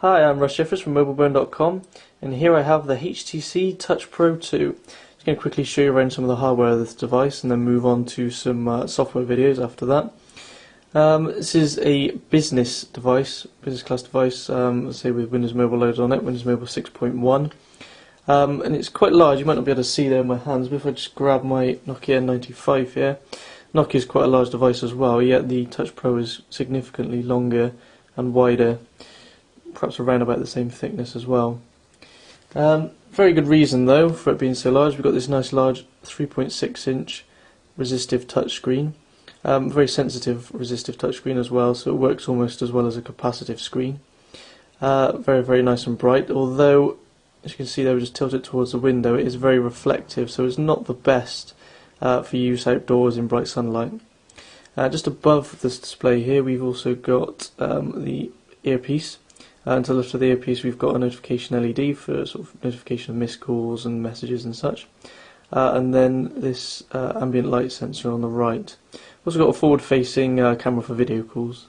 Hi, I'm Russ Jeffers from MobileBone.com, and here I have the HTC Touch Pro 2. Just going to quickly show you around some of the hardware of this device and then move on to some software videos after that. This is a business device, business class device, let's say with Windows Mobile loaded on it, Windows Mobile 6.1. And it's quite large. You might not be able to see there in my hands, but if I just grab my Nokia N95 here, Nokia is quite a large device as well, yet the Touch Pro is significantly longer and wider, perhaps around about the same thickness as well. Very good reason though for it being so large. We've got this nice large 3.6 inch resistive touchscreen, very sensitive resistive touchscreen as well, so it works almost as well as a capacitive screen. Very nice and bright, although as you can see there, we just tilt it towards the window, it is very reflective, so it's not the best for use outdoors in bright sunlight. Just above this display here we've also got the earpiece. And to the left of the earpiece we've got a notification LED for sort of notification of missed calls and messages and such. And then this ambient light sensor on the right. We've also got a forward-facing camera for video calls.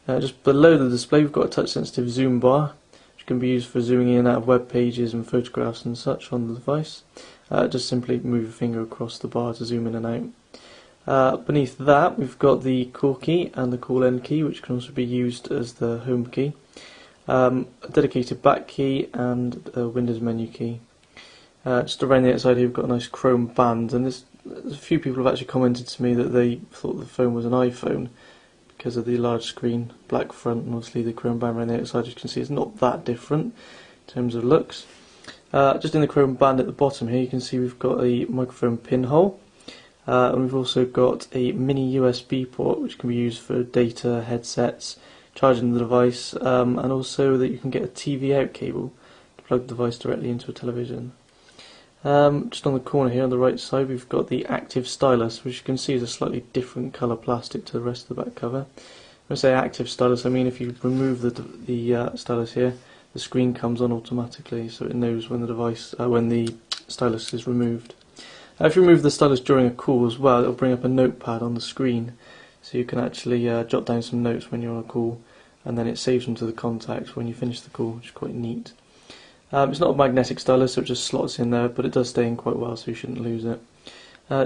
Just below the display we've got a touch-sensitive zoom bar, which can be used for zooming in and out of web pages and photographs and such on the device. Just simply move your finger across the bar to zoom in and out. Beneath that we've got the call key and the call end key, which can also be used as the home key. A dedicated back key and a Windows menu key. Just around the outside here we've got a nice chrome band, and there's a few people have actually commented to me that they thought the phone was an iPhone because of the large screen, black front, and obviously the chrome band around the outside. As you can see, it's not that different in terms of looks. Just in the chrome band at the bottom here you can see we've got a microphone pinhole, and we've also got a mini USB port which can be used for data, headsets, charging the device, and also that you can get a TV out cable to plug the device directly into a television. Just on the corner here on the right side we've got the active stylus, which you can see is a slightly different colour plastic to the rest of the back cover. When I say active stylus, I mean if you remove the stylus here, the screen comes on automatically, so it knows when the stylus is removed. If you remove the stylus during a call as well, it'll bring up a notepad on the screen, so you can actually jot down some notes when you're on a call, and then it saves them to the contacts when you finish the call, which is quite neat. It's not a magnetic stylus, so it just slots in there, but it does stay in quite well, so you shouldn't lose it.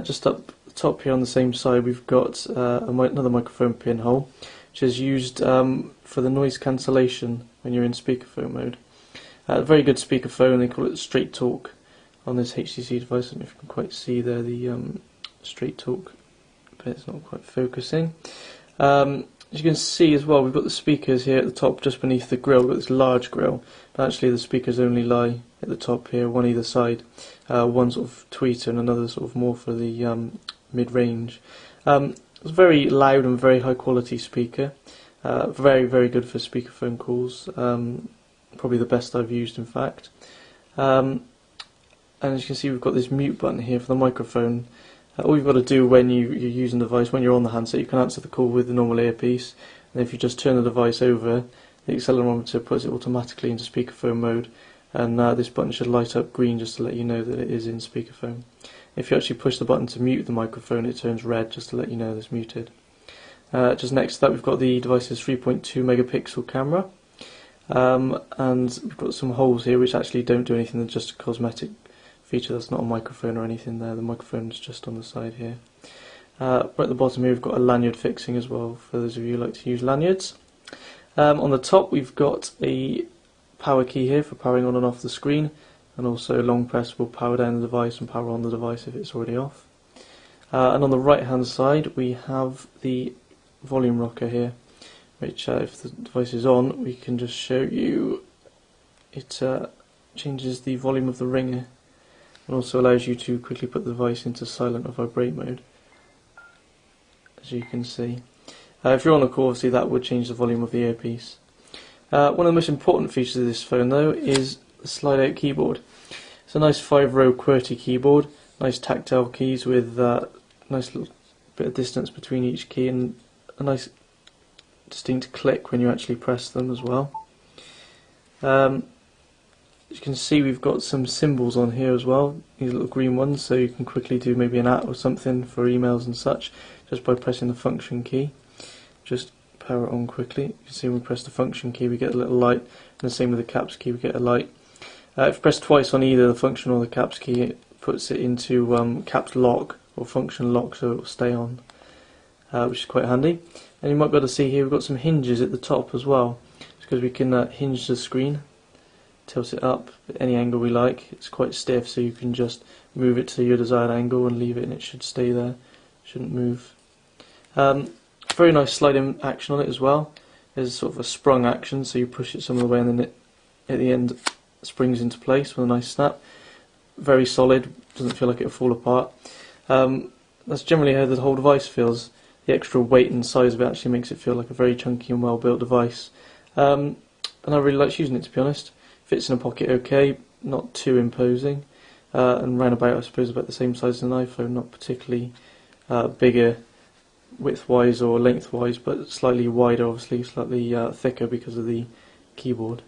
Just up top here on the same side we've got another microphone pinhole, which is used for the noise cancellation when you're in speakerphone mode. Very good speakerphone, they call it Straight Talk on this HTC device. I don't know if you can quite see there the Straight Talk, but it's not quite focusing. As you can see as well, we've got the speakers here at the top just beneath the grill. We've got this large grill, but actually the speakers only lie at the top here, one either side. One sort of tweeter and another sort of more for the mid-range. It's a very loud and very high quality speaker. Very good for speakerphone calls. Probably the best I've used, in fact. And as you can see, we've got this mute button here for the microphone. All you've got to do when you're using the device, when you're on the handset, you can answer the call with the normal earpiece, and if you just turn the device over, the accelerometer puts it automatically into speakerphone mode, and this button should light up green just to let you know that it is in speakerphone. If you actually push the button to mute the microphone, it turns red just to let you know that it's muted. Just next to that we've got the device's 3.2 megapixel camera, and we've got some holes here which actually don't do anything, they're just a cosmetic feature. That's not a microphone or anything there, the microphone is just on the side here. Right at the bottom here we've got a lanyard fixing as well, for those of you who like to use lanyards. On the top we've got a power key here for powering on and off the screen, and also long press will power down the device and power on the device if it's already off. And on the right hand side we have the volume rocker here, which if the device is on we can just show you, it changes the volume of the ringer, and also allows you to quickly put the device into silent or vibrate mode, as you can see. If you're on a call, obviously that would change the volume of the earpiece. One of the most important features of this phone though is the slide out keyboard. It's a nice 5-row QWERTY keyboard, nice tactile keys with nice little bit of distance between each key, and a nice distinct click when you actually press them as well. As you can see we've got some symbols on here as well, these little green ones, so you can quickly do maybe an @ or something for emails and such just by pressing the function key. Just power it on quickly. You can see when we press the function key we get a little light, and the same with the caps key, we get a light. If you press twice on either the function or the caps key, it puts it into caps lock or function lock, so it will stay on, which is quite handy. And you might be able to see here we've got some hinges at the top as well, because we can hinge the screen, tilt it up at any angle we like. It's quite stiff, so you can just move it to your desired angle and leave it, and it should stay there, shouldn't move. Very nice sliding action on it as well. There's sort of a sprung action, so you push it some of the way and then it at the end springs into place with a nice snap. Very solid, doesn't feel like it'll fall apart. That's generally how the whole device feels. The extra weight and size of it actually makes it feel like a very chunky and well built device. And I really like using it, to be honest. Fits in a pocket okay, not too imposing, and round about I suppose about the same size as an iPhone, not particularly bigger width-wise or length-wise, but slightly wider, obviously, slightly thicker because of the keyboard.